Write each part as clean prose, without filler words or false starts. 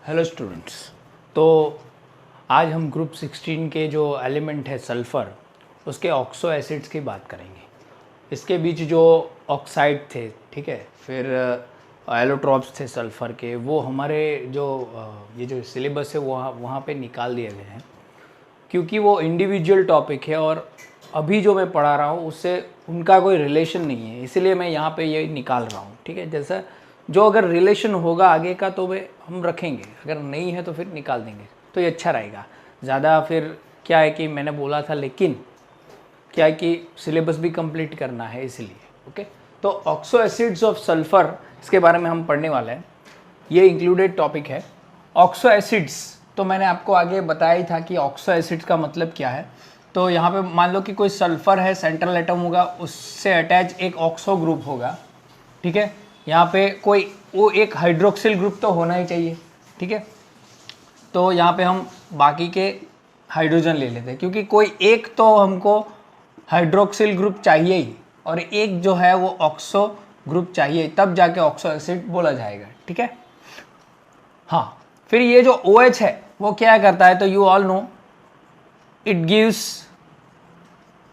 Hello students. तो आज हम ग्रुप 16 के जो एलिमेंट है सल्फ़र, उसके ऑक्सो एसिड्स की बात करेंगे। इसके बीच जो ऑक्साइड थे, ठीक है, फिर एलोट्रॉप्स थे सल्फ़र के, वो हमारे जो ये जो सिलेबस है वहाँ पे निकाल दिए गए हैं, क्योंकि वो इंडिविजुअल टॉपिक है और अभी जो मैं पढ़ा रहा हूँ उससे उनका कोई रिलेशन नहीं है, इसलिए मैं यहाँ पे ये निकाल रहा हूँ। ठीक है, जैसा जो अगर रिलेशन होगा आगे का तो वे हम रखेंगे, अगर नहीं है तो फिर निकाल देंगे, तो ये अच्छा रहेगा। ज़्यादा फिर क्या है कि मैंने बोला था, लेकिन क्या है कि सिलेबस भी कंप्लीट करना है इसलिए। ओके, तो ऑक्सो एसिड्स ऑफ सल्फ़र, इसके बारे में हम पढ़ने वाले हैं। ये इंक्लूडेड टॉपिक है। ऑक्सो एसिड्स तो मैंने आपको आगे बताया ही था कि ऑक्सो एसिड्स का मतलब क्या है। तो यहाँ पे मान लो कि कोई सल्फ़र है, सेंट्रल एटम होगा, उससे अटैच एक ऑक्सो ग्रुप होगा। ठीक है, यहाँ पे कोई वो एक हाइड्रोक्सिल ग्रुप तो होना ही चाहिए। ठीक है, तो यहाँ पे हम बाकी के हाइड्रोजन ले लेते हैं, क्योंकि कोई एक तो हमको हाइड्रोक्सिल ग्रुप चाहिए ही, और एक जो है वो ऑक्सो ग्रुप चाहिए, तब जाके ऑक्सो एसिड बोला जाएगा। ठीक है, हाँ। फिर ये जो OH है वो क्या करता है, तो you all no it gives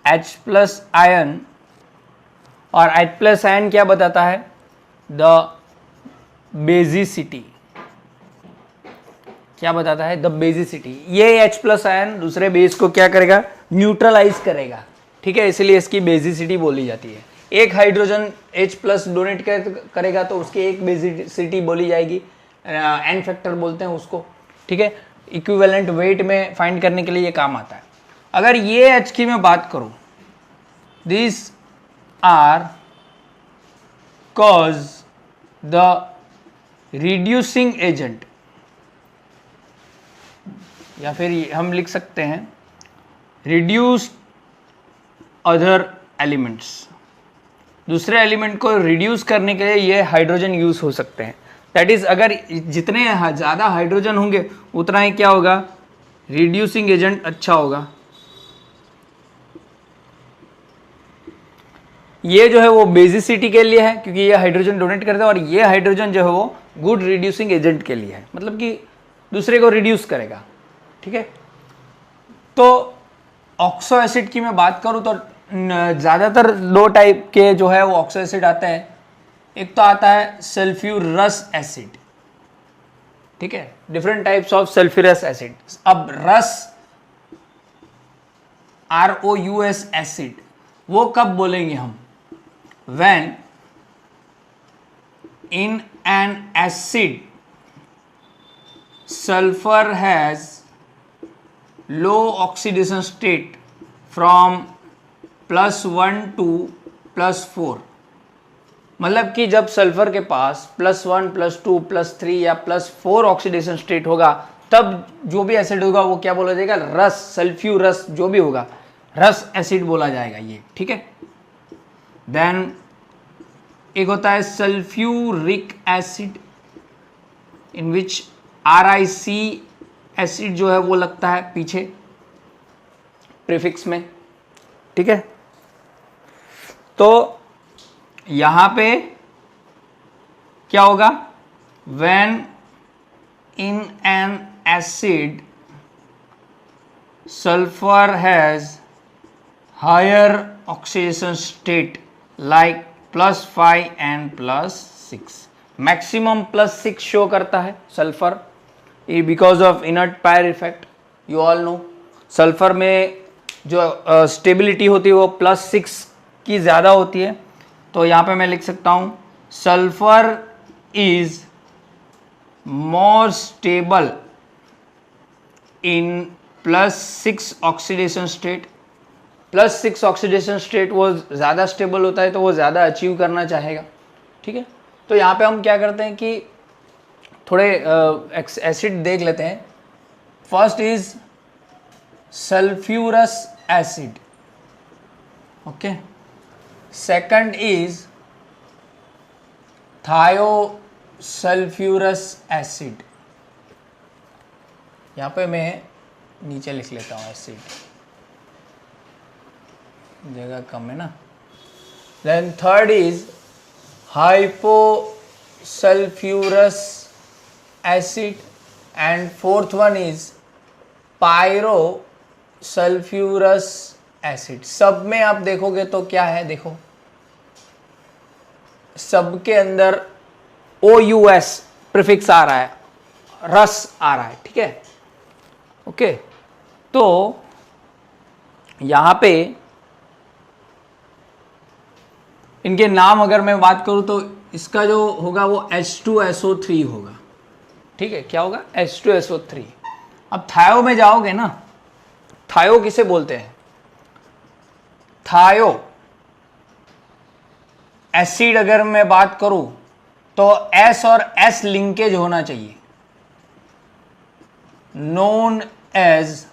H plus ion, और H प्लस आयन क्या बताता है, द बेसिसिटी। क्या बताता है, द बेसिसिटी। ये H प्लस आयन दूसरे बेस को क्या करेगा, न्यूट्रलाइज करेगा। ठीक है, इसलिए इसकी बेसिसिटी बोली जाती है। एक हाइड्रोजन H प्लस डोनेट करेगा तो उसकी एक बेसिसिटी बोली जाएगी, एन फैक्टर बोलते हैं उसको। ठीक है, इक्विवेलेंट वेट में फाइंड करने के लिए ये काम आता है। अगर ये H की मैं बात करूं, this are cause the reducing agent, या फिर हम लिख सकते हैं रिड्यूस अदर एलिमेंट्स। दूसरे एलिमेंट को रिड्यूस करने के लिए ये हाइड्रोजन यूज हो सकते हैं। दैट इज, अगर जितने ज़्यादा हाइड्रोजन होंगे उतना ही क्या होगा, रिड्यूसिंग एजेंट अच्छा होगा। ये जो है वो बेसिसिटी के लिए है, क्योंकि ये हाइड्रोजन डोनेट करता है, और ये हाइड्रोजन जो है वो गुड रिड्यूसिंग एजेंट के लिए है, मतलब कि दूसरे को रिड्यूस करेगा। ठीक है, तो ऑक्सो एसिड की मैं बात करूं तो ज़्यादातर दो टाइप के जो है वो ऑक्सो एसिड आते हैं। एक तो आता है सल्फ्यूरस एसिड। ठीक है, different types of sulphurous acid. अब रस, ROUS एसिड, वो कब बोलेंगे हम, when in an acid sulphur has low oxidation state from +1 to +4। मतलब कि जब सल्फर के पास +1 +2 +3 या +4 ऑक्सीडेशन स्टेट होगा, तब जो भी एसिड होगा वो क्या बोला जाएगा, रस, सल्फ्यूरस जो भी होगा, रस एसिड बोला जाएगा ये। ठीक है, देन एक होता है सल्फ्यूरिक एसिड, इन विच RIC एसिड जो है वो लगता है पीछे प्रीफिक्स में। ठीक है, तो यहां पे क्या होगा, when in an acid sulphur has higher oxidation state like +5 and +6, maximum +6 show करता है sulphur, because of inert pair effect. You all know sulphur में जो स्टेबिलिटी होती है वो +6 की ज़्यादा होती है। तो यहाँ पे मैं लिख सकता हूँ sulphur is more stable in +6 oxidation state. +6 oxidation state वो ज़्यादा स्टेबल होता है, तो वो ज़्यादा अचीव करना चाहेगा। ठीक है, तो यहाँ पे हम क्या करते हैं कि थोड़े एसिड देख लेते हैं। First is sulphurous acid, okay. Second is thiosulphurous acid, यहाँ पे मैं नीचे लिख लेता हूँ, एसिड जगह कम है ना। Then third is hyposulphurous acid, and fourth one is pyrosulphurous acid. सब में आप देखोगे तो क्या है, देखो सबके अंदर OUS प्रीफिक्स आ रहा है, रस आ रहा है, ठीक है। ओके, तो यहां पे इनके नाम अगर मैं बात करूं तो इसका जो होगा वो H2SO3 होगा, ठीक है। क्या होगा? H2SO3। अब थायो में जाओगे ना, थायो किसे बोलते हैं? थायो एसिड अगर मैं बात करूं तो S और S लिंकेज होना चाहिए, नोन एज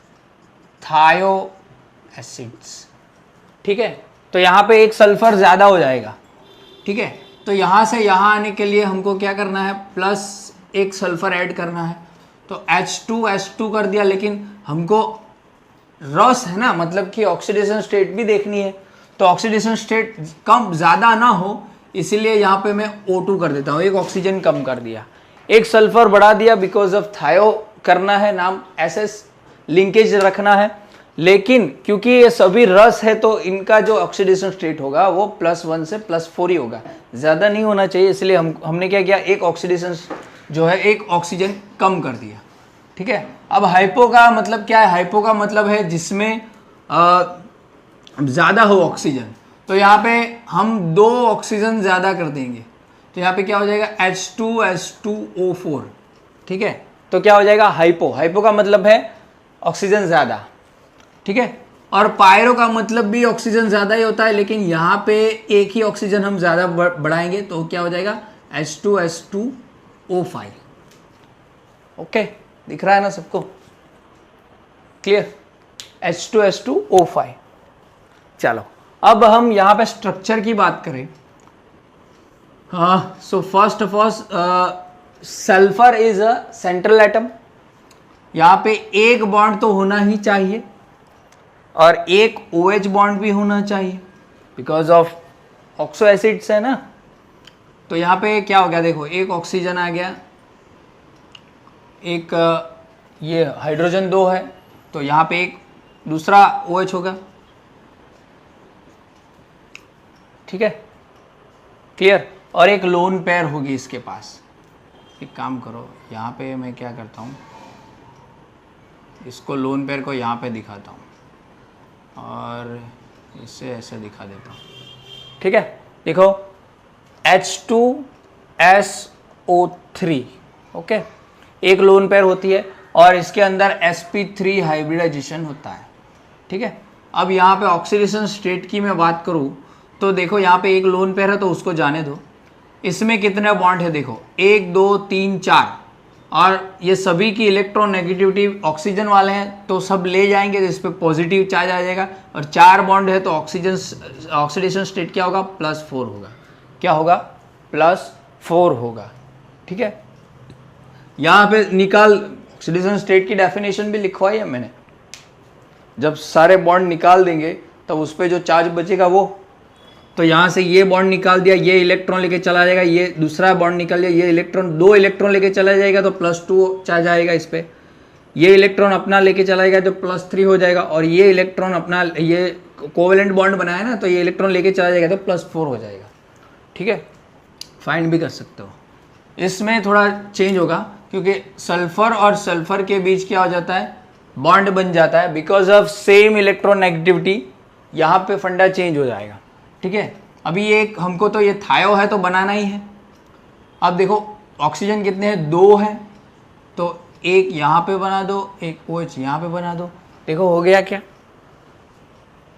थायो एसिड्स, ठीक है। तो यहां पे एक सल्फर ज्यादा हो जाएगा, ठीक है। तो यहां से यहां आने के लिए हमको क्या करना है, प्लस एक सल्फर ऐड करना है। तो H2 कर दिया, लेकिन हमको रस है ना, मतलब कि ऑक्सीडेशन स्टेट भी देखनी है। तो ऑक्सीडेशन स्टेट कम ज़्यादा ना हो, इसीलिए यहाँ पे मैं O2 कर देता हूँ, एक ऑक्सीजन कम कर दिया, एक सल्फर बढ़ा दिया, बिकॉज ऑफ थायो करना है, नाम SS लिंकेज रखना है। लेकिन क्योंकि ये सभी रस है तो इनका जो ऑक्सीडेशन स्टेट होगा वो +1 से +4 ही होगा, ज़्यादा नहीं होना चाहिए। इसलिए हमने क्या किया, एक ऑक्सीडेशन जो है एक ऑक्सीजन कम कर दिया, ठीक है। अब हाइपो का मतलब क्या है? हाइपो का मतलब है जिसमें ज़्यादा हो ऑक्सीजन। तो यहाँ पे हम 2 ऑक्सीजन ज़्यादा कर देंगे, तो यहाँ पे क्या हो जाएगा, H2SO4, ठीक है। तो क्या हो जाएगा, हाइपो। हाइपो का मतलब है ऑक्सीजन ज़्यादा, ठीक है। और पायरो का मतलब भी ऑक्सीजन ज़्यादा ही होता है, लेकिन यहाँ पे एक ही ऑक्सीजन हम ज़्यादा बढ़ाएंगे, तो क्या हो जाएगा, H2S2O5। ओके, दिख रहा है ना सबको? क्लियर? H2S2O5। चलो, अब हम यहाँ पे स्ट्रक्चर की बात करें। So first of all sulphur is a central atom. यहाँ पे एक बॉन्ड तो होना ही चाहिए और एक OH बॉन्ड भी होना चाहिए, बिकॉज ऑफ ऑक्सो एसिड्स है ना। तो यहाँ पे क्या हो गया, देखो एक ऑक्सीजन आ गया, एक ये हाइड्रोजन 2 है, तो यहाँ पे एक दूसरा OH होगा, ठीक है, क्लियर। और एक लोन पेयर होगी इसके पास। एक काम करो, यहाँ पे मैं क्या करता हूँ, इसको लोन पेयर को यहाँ पे दिखाता हूँ और इसे ऐसे दिखा देता हूँ, ठीक है। देखो H2SO3, ओके, एक लोन पेयर होती है और इसके अंदर sp3 हाइब्रिडाइजेशन होता है, ठीक है। अब यहाँ पे ऑक्सीडेशन स्टेट की मैं बात करूँ तो देखो यहाँ पे एक लोन पेयर है तो उसको जाने दो। इसमें कितने बॉन्ड है, देखो 1 2 3 4, और ये सभी की इलेक्ट्रोनेगेटिविटी ऑक्सीजन वाले हैं तो सब ले जाएंगे, तो इस पर पॉजिटिव चार्ज आ जाएगा। और 4 बॉन्ड है तो ऑक्सीडेशन स्टेट क्या होगा, +4 होगा। क्या होगा, +4 होगा, ठीक है। यहाँ पे निकाल, ऑक्सीडेशन स्टेट की डेफिनेशन भी लिखवाई है मैंने। जब सारे बॉन्ड निकाल देंगे तब उस पर जो चार्ज बचेगा वो, तो यहाँ से ये बॉन्ड निकाल दिया, ये इलेक्ट्रॉन लेके चला जाएगा, ये दूसरा बॉन्ड निकाल दिया, ये इलेक्ट्रॉन 2 इलेक्ट्रॉन लेके चला जाएगा तो +2 चार्ज आएगा इस पर। ये इलेक्ट्रॉन अपना लेके चला जाएगा तो +3 हो जाएगा, और ये इलेक्ट्रॉन अपना, ये कोवेलेंट बॉन्ड बनाया ना, तो ये इलेक्ट्रॉन लेके चला जाएगा तो +4 हो जाएगा, ठीक है। फाइंड भी कर सकते हो। इसमें थोड़ा चेंज होगा क्योंकि सल्फर और सल्फर के बीच क्या हो जाता है, बॉन्ड बन जाता है, बिकॉज ऑफ सेम इलेक्ट्रोनेगेटिविटी। यहाँ पे फंडा चेंज हो जाएगा, ठीक है। अभी एक हमको तो ये थायो है तो बनाना ही है। अब देखो ऑक्सीजन कितने हैं, 2 हैं, तो एक यहाँ पे बना दो, एक OH यहाँ पे बना दो। देखो हो गया क्या,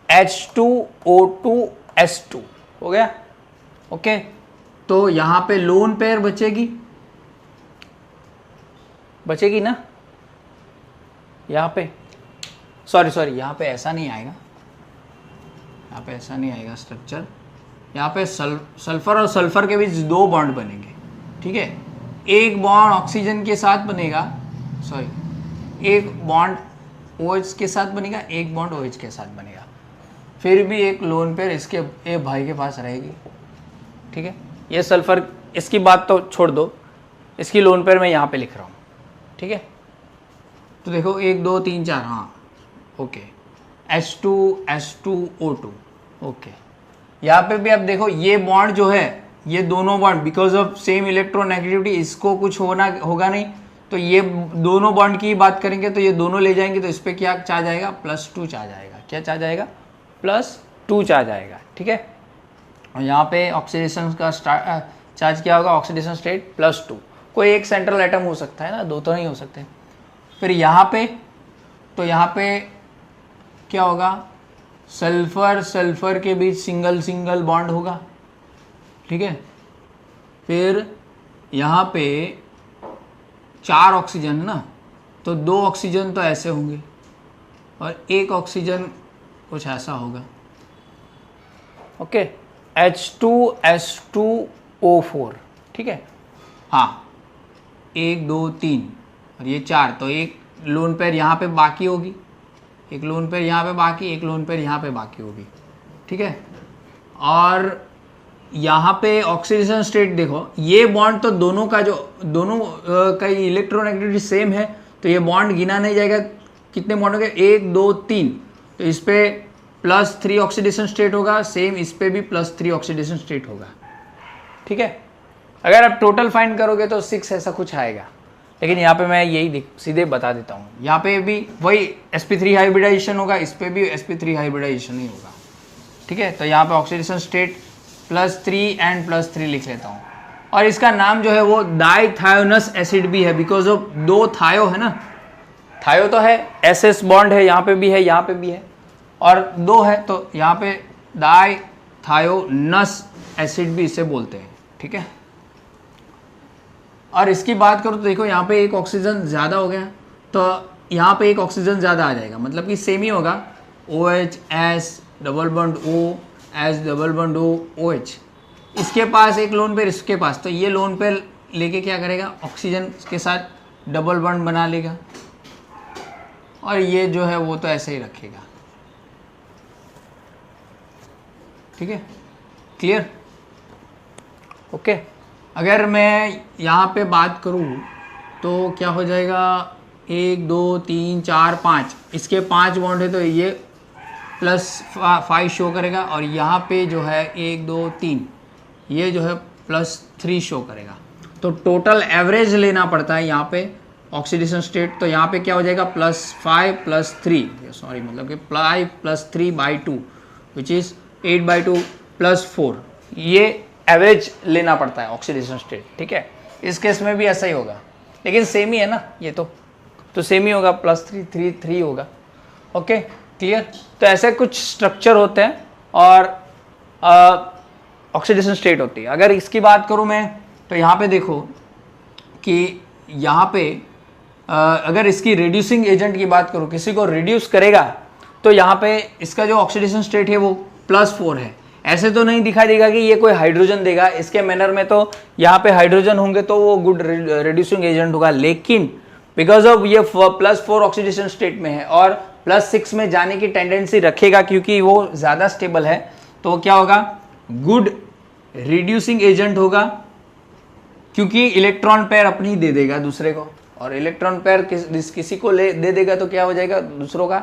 H2O2S2 हो गया, ओके। तो यहाँ पे लोन पेयर बचेगी ना, यहाँ पे सॉरी यहाँ पे ऐसा नहीं आएगा, यहाँ पे ऐसा नहीं आएगा स्ट्रक्चर। यहाँ पे सल्फर और सल्फर के बीच 2 बॉन्ड बनेंगे, ठीक है। एक बॉन्ड ऑक्सीजन के साथ बनेगा, एक बॉन्ड OH के साथ बनेगा, एक बॉन्ड OH के साथ बनेगा, फिर भी एक लोन पेयर इसके एक भाई के पास रहेगी, ठीक है। ये सल्फर, इसकी बात तो छोड़ दो, इसकी लोन पेयर मैं यहाँ पे लिख रहा हूँ, ठीक है। तो देखो 1 2 3 4, हाँ ओके, H2SO2 ओके। यहाँ पे भी आप देखो ये बॉन्ड जो है, ये दोनों bond because of same electronegativity इसको कुछ होगा नहीं, तो ये दोनों बॉन्ड की बात करेंगे तो ये दोनों ले जाएंगे, तो इस पर क्या चार्ज आएगा, +2 चार्ज आएगा। क्या चार्ज आएगा, +2 चार्ज आएगा, ठीक है। और यहाँ पे ऑक्सीडेशन का चार्ज क्या होगा, ऑक्सीडेशन स्टेट +2। कोई एक सेंट्रल एटम हो सकता है ना, दो तो नहीं हो सकते। फिर यहाँ पे, तो यहाँ पे क्या होगा, सल्फर सल्फर के बीच सिंगल सिंगल बॉन्ड होगा, ठीक है। फिर यहाँ पे 4 ऑक्सीजन है ना, तो 2 ऑक्सीजन तो ऐसे होंगे और 1 ऑक्सीजन कुछ ऐसा होगा, ओके, H2S2O4, ठीक है। हाँ 1 2 3 और ये 4, तो एक लोन पेयर यहाँ पे बाकी होगी, एक लोन पेयर यहाँ पे बाकी, एक लोन पेयर यहाँ पे बाकी होगी, ठीक है। और यहाँ पे ऑक्सीडेशन स्टेट देखो, ये बॉन्ड तो दोनों का जो दोनों का इलेक्ट्रोनेगेटिविटी सेम है, तो ये बॉन्ड गिना नहीं जाएगा। कितने बॉन्ड हो गए, 1 2 3, तो इस पे +3 ऑक्सीडेशन स्टेट होगा, सेम इस पे भी +3 ऑक्सीडेशन स्टेट होगा, ठीक है। अगर आप टोटल फाइंड करोगे तो 6 ऐसा कुछ आएगा, लेकिन यहाँ पे मैं यही सीधे बता देता हूँ। यहाँ पे भी वही sp3 हाइब्रिडाइजेशन होगा, इस पे भी sp3 हाइब्रिडाइजेशन ही होगा, ठीक है। तो यहाँ पे ऑक्सीडेशन स्टेट +3 एंड +3 लिख लेता हूँ। और इसका नाम जो है वो डाइथायोनस एसिड भी है, बिकॉज ऑफ 2 थायो है ना, थायो तो है, SS बॉन्ड है, यहाँ पे भी है, यहाँ पे भी है, और 2 है, तो यहाँ पे डाइथायोनस एसिड भी इसे बोलते हैं, ठीक है। और इसकी बात करो तो देखो यहाँ पे एक ऑक्सीजन ज़्यादा हो गया, तो यहाँ पे एक ऑक्सीजन ज़्यादा आ जाएगा, मतलब कि सेम ही होगा, OH S double bond O S double bond O OH। इसके पास एक लोन पेयर, इसके पास, तो ये लोन पेयर लेके क्या करेगा, ऑक्सीजन के साथ डबल बॉन्ड बना लेगा, और ये जो है वो तो ऐसे ही रखेगा, ठीक है, क्लियर, ओके। अगर मैं यहाँ पे बात करूँ तो क्या हो जाएगा, 1 2 3 4 5, इसके 5 बॉन्ड है तो ये +5 शो करेगा, और यहाँ पे जो है 1 2 3, ये जो है +3 शो करेगा। तो टोटल एवरेज लेना पड़ता है यहाँ पे ऑक्सीडेशन स्टेट, तो यहाँ पे क्या हो जाएगा, +5 +3, सॉरी मतलब कि 5 +3/2 विच इज़ 8/2 +4, ये एवरेज लेना पड़ता है ऑक्सीडेशन स्टेट, ठीक है। इस केस में भी ऐसा ही होगा, लेकिन सेम ही है ना, ये तो सेम ही होगा, +3 3 3 होगा, ओके, क्लियर। तो ऐसे कुछ स्ट्रक्चर होते हैं और ऑक्सीडेशन स्टेट होती है। अगर इसकी बात करूँ मैं, तो यहाँ पे देखो कि यहाँ पे अगर इसकी रिड्यूसिंग एजेंट की बात करूँ, किसी को रिड्यूस करेगा, तो यहाँ पे इसका जो ऑक्सीडेशन स्टेट है वो +4 है। ऐसे तो नहीं दिखाई देगा कि ये कोई हाइड्रोजन देगा, इसके मैनर में तो यहाँ पे हाइड्रोजन होंगे तो वो गुड रिड्यूसिंग एजेंट होगा, लेकिन बिकॉज ऑफ ये +4 ऑक्सीडेशन स्टेट में है और +6 में जाने की टेंडेंसी रखेगा क्योंकि वो ज़्यादा स्टेबल है, तो क्या होगा, गुड रिड्यूसिंग एजेंट होगा, क्योंकि इलेक्ट्रॉन पेयर अपनी दे देगा दूसरे को, और इलेक्ट्रॉन पेयर किसी को दे देगा तो क्या हो जाएगा, दूसरों का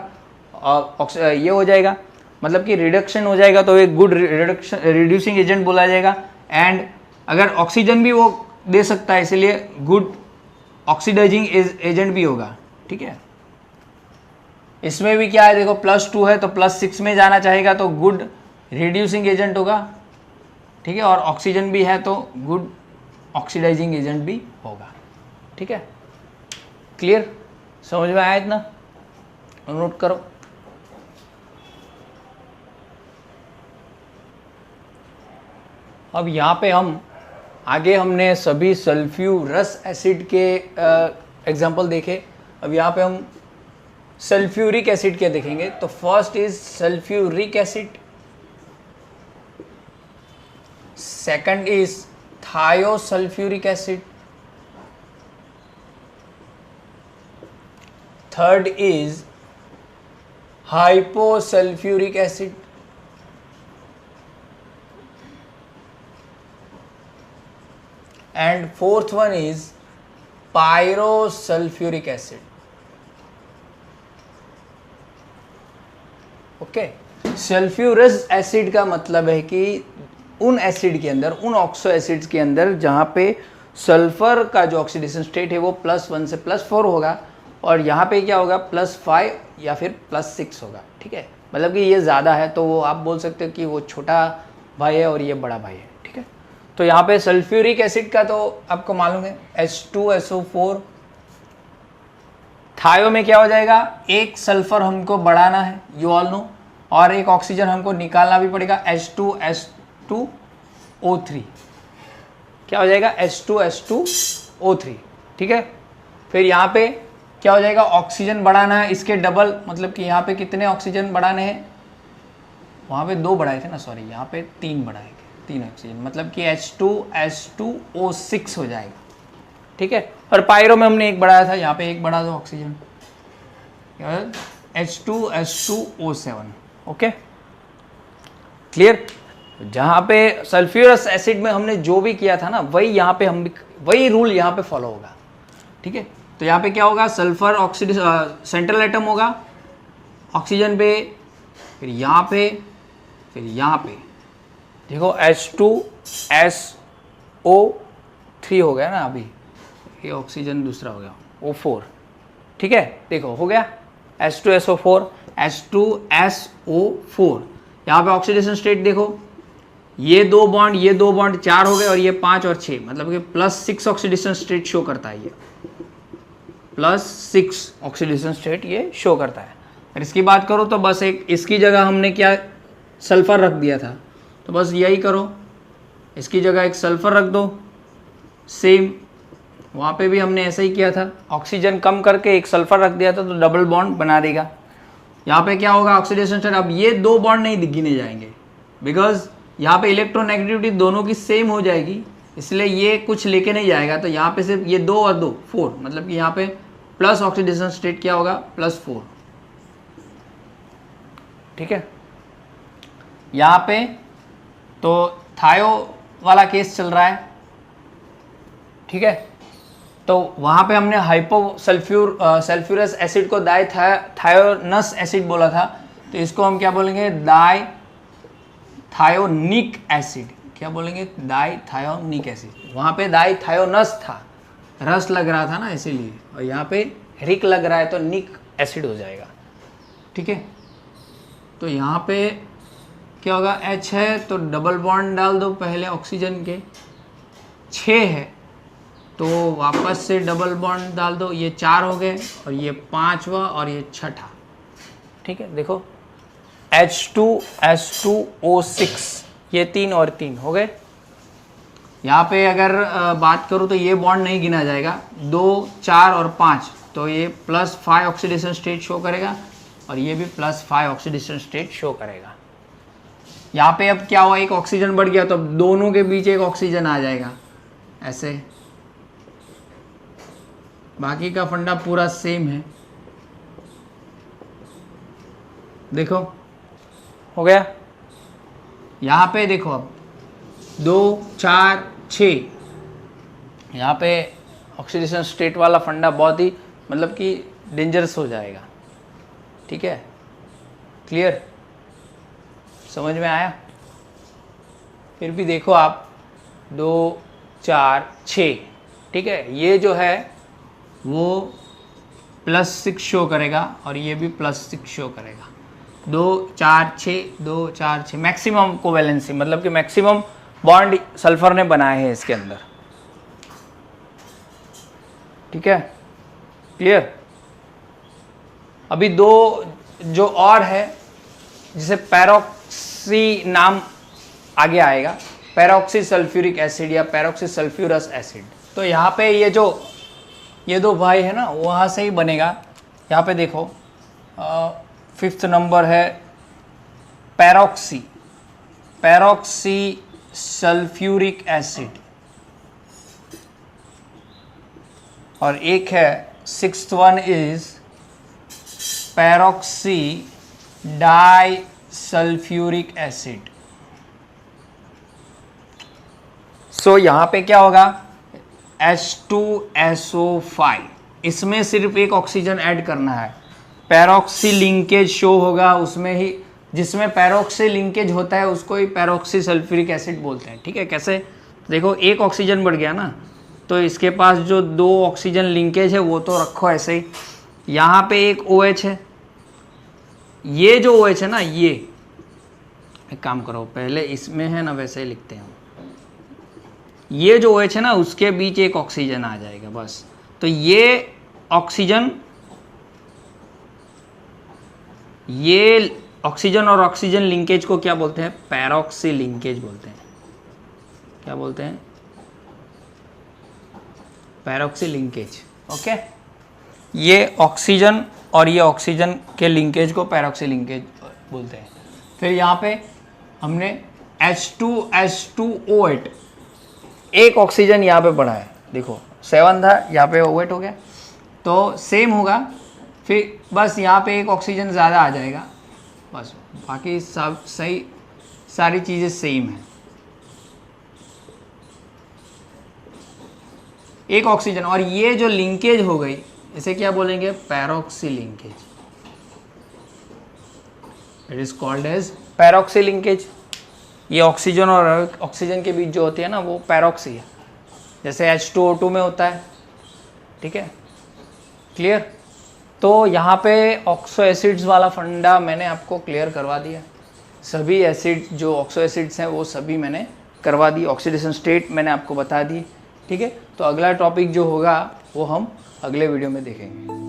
ये हो जाएगा, मतलब कि रिडक्शन हो जाएगा, तो एक गुड रिड्यूसिंग एजेंट बोला जाएगा। एंड अगर ऑक्सीजन भी वो दे सकता है, इसलिए गुड ऑक्सीडाइजिंग एजेंट भी होगा, ठीक है। इसमें भी क्या है, देखो +2 है तो +6 में जाना चाहेगा तो गुड रिड्यूसिंग एजेंट होगा, ठीक है, और ऑक्सीजन भी है तो गुड ऑक्सीडाइजिंग एजेंट भी होगा, ठीक है, क्लियर, समझ में आया इतना, नोट करो। अब यहाँ पे हम आगे हमने सभी सल्फ्यूरस एसिड के एग्जाम्पल देखे, अब यहाँ पे हम सल्फ्यूरिक एसिड के देखेंगे। तो first is sulphuric acid, second is thiosulphuric acid, third is hyposulphuric acid, and fourth one is pyrosulfuric acid. Okay. Sulphurous acid का मतलब है कि उन एसिड के अंदर, उन ऑक्सो एसिड्स के अंदर जहाँ पे सल्फर का जो ऑक्सीडेशन स्टेट है वो +1 से +4 होगा, और यहाँ पे क्या होगा +5 या फिर +6 होगा, ठीक है। मतलब कि ये ज़्यादा है, तो वो आप बोल सकते हो कि वो छोटा भाई है और ये बड़ा भाई है, ठीक है। तो यहाँ पे सल्फ्यूरिक एसिड का तो आपको मालूम है H2SO4। थायो में क्या हो जाएगा, एक सल्फर हमको बढ़ाना है, यू ऑल नो, और एक ऑक्सीजन हमको निकालना भी पड़ेगा, H2S2O3। क्या हो जाएगा, H2S2O3, ठीक है। फिर यहाँ पे क्या हो जाएगा, ऑक्सीजन बढ़ाना है, इसके डबल, मतलब कि यहाँ पे कितने ऑक्सीजन बढ़ाने हैं, वहाँ पे 2 बढ़ाए थे ना, सॉरी, यहाँ पे 3 बढ़ाए थे, 3 ऑक्सीजन, मतलब कि H2S2O6 हो जाएगा, ठीक है। और पायरो में हमने 1 बढ़ाया था, यहाँ पे 1 बढ़ा दो ऑक्सीजन, H2S2O7, ओके, क्लियर। जहाँ पे सल्फ्यूरस एसिड में हमने जो भी किया था ना, वही यहाँ पे हम भी, वही रूल यहाँ पे फॉलो होगा, ठीक है। तो यहाँ पे क्या होगा, सल्फर ऑक्सीडेशन सेंट्रल एटम होगा ऑक्सीजन पे, फिर यहाँ पे, फिर यहाँ पे देखो H2SO3 हो गया ना, अभी ये ऑक्सीजन दूसरा हो गया O4, ठीक है। देखो हो गया H2SO4, H2SO4, यहाँ पे ऑक्सीडेशन स्टेट देखो, ये 2 बॉन्ड, ये 2 बॉन्ड, 4 हो गए, और ये 5 और 6, मतलब कि +6 ऑक्सीडेशन स्टेट शो करता है, ये +6 ऑक्सीडेशन स्टेट ये शो करता है। अगर इसकी बात करो तो बस एक इसकी जगह हमने क्या सल्फर रख दिया था, तो बस यही करो, इसकी जगह एक सल्फर रख दो, सेम वहाँ पे भी हमने ऐसा ही किया था, ऑक्सीजन कम करके एक सल्फर रख दिया था, तो डबल बॉन्ड बना देगा। यहाँ पे क्या होगा, ऑक्सीडेशन स्टेट, अब ये 2 बॉन्ड नहीं गिने जाएंगे, बिकॉज यहाँ पे इलेक्ट्रोनेगेटिविटी दोनों की सेम हो जाएगी, इसलिए ये कुछ लेके नहीं जाएगा, तो यहाँ पे सिर्फ ये 2 और 2 4, मतलब कि यहाँ पे प्लस ऑक्सीडेशन स्टेट क्या होगा, +4, ठीक है। यहाँ पे तो थायो वाला केस चल रहा है, ठीक है। तो वहाँ पे हमने सल्फ्यूरस एसिड को थायोनस एसिड बोला था, तो इसको हम क्या बोलेंगे, डाइथायोनिक एसिड, क्या बोलेंगे, डाइथायोनिक एसिड। वहाँ पे डाइथायोनस था, रस लग रहा था ना इसीलिए, और यहाँ पे रिक लग रहा है तो निक एसिड हो जाएगा, ठीक है। तो यहाँ पे क्या होगा, H है तो डबल बॉन्ड डाल दो पहले ऑक्सीजन के, 6 है तो वापस से डबल बॉन्ड डाल दो, ये 4 हो गए, और ये 5वां और ये 6ठा, ठीक है। देखो H2S2O6, ये 3 और 3 हो गए। यहाँ पे अगर बात करूँ तो ये बॉन्ड नहीं गिना जाएगा, 2, 4 और 5, तो ये +5 ऑक्सीडेशन स्टेट शो करेगा, और ये भी +5 ऑक्सीडेशन स्टेट शो करेगा। यहाँ पे अब क्या हुआ, एक ऑक्सीजन बढ़ गया, तो अब दोनों के बीच एक ऑक्सीजन आ जाएगा, ऐसे। बाकी का फंडा पूरा सेम है, देखो हो गया। यहाँ पे देखो अब 2, 4, 6, यहाँ पे ऑक्सीडेशन स्टेट वाला फंडा बहुत ही मतलब कि डेंजरस हो जाएगा, ठीक है, क्लियर, समझ में आया। फिर भी देखो आप 2, 4, 6, ठीक है, ये जो है वो +6 शो करेगा, और ये भी +6 शो करेगा, 2, 4, 6, 2, 4, 6, मैक्सिमम कोवैलेंसी, मतलब कि मैक्सिमम बॉन्ड सल्फर ने बनाए हैं इसके अंदर, ठीक है, क्लियर। अभी 2 जो और है, जिसे पैरोक्सी नाम आगे आएगा, पैरोक्सी सल्फ्यूरिक एसिड या पैरोक्सी सल्फ्यूरस एसिड। तो यहाँ पे ये 2 भाई है ना, वहाँ से ही बनेगा। यहाँ पे देखो 5th नंबर है पैरोक्सी सल्फ्यूरिक एसिड, और एक है 6th one is peroxydisulphuric acid. So यहाँ पे क्या होगा, H2SO5, इसमें सिर्फ एक ऑक्सीजन ऐड करना है, पैरोक्सी लिंकेज शो होगा, उसमें ही जिसमें पैरोक्सी लिंकेज होता है उसको ही पैरोक्सी सल्फ्यूरिक एसिड बोलते हैं। ठीक है, कैसे? देखो एक ऑक्सीजन बढ़ गया ना, तो इसके पास जो 2 ऑक्सीजन लिंकेज है वो तो रखो ऐसे ही, यहाँ पे एक OH है, ये जो OH है ना, ये एक काम करो पहले इसमें है ना वैसे ही लिखते हैं, ये जो OH है ना उसके बीच एक ऑक्सीजन आ जाएगा बस। तो ये ऑक्सीजन और ऑक्सीजन लिंकेज को क्या बोलते हैं? पैरोक्सी लिंकेज बोलते हैं। क्या बोलते हैं? पैरोक्सी लिंकेज। ओके, ये ऑक्सीजन और ये ऑक्सीजन के लिंकेज को पैरोक्सी लिंकेज बोलते हैं। फिर यहाँ पे हमने H2H2O8, एक ऑक्सीजन यहाँ पे बढ़ा है, देखो 7 था, यहाँ पे O8 हो गया, तो सेम होगा। फिर बस यहाँ पे एक ऑक्सीजन ज़्यादा आ जाएगा बस, बाकी सब सही, सारी चीज़ें सेम हैं। एक ऑक्सीजन और ये जो लिंकेज हो गई इसे क्या बोलेंगे? Peroxy linkage. It is called as peroxy linkage. ये ऑक्सीजन और ऑक्सीजन के बीच जो होती है ना वो पैरोक्सी है, जैसे H2O2 में होता है। ठीक है, क्लियर? तो यहाँ पे ऑक्सो एसिड्स वाला फंडा मैंने आपको क्लियर करवा दिया। सभी एसिड जो ऑक्सो एसिड्स हैं वो सभी मैंने करवा दी, ऑक्सीडेशन स्टेट मैंने आपको बता दी। ठीक है, तो अगला टॉपिक जो होगा वो हम अगले वीडियो में देखेंगे।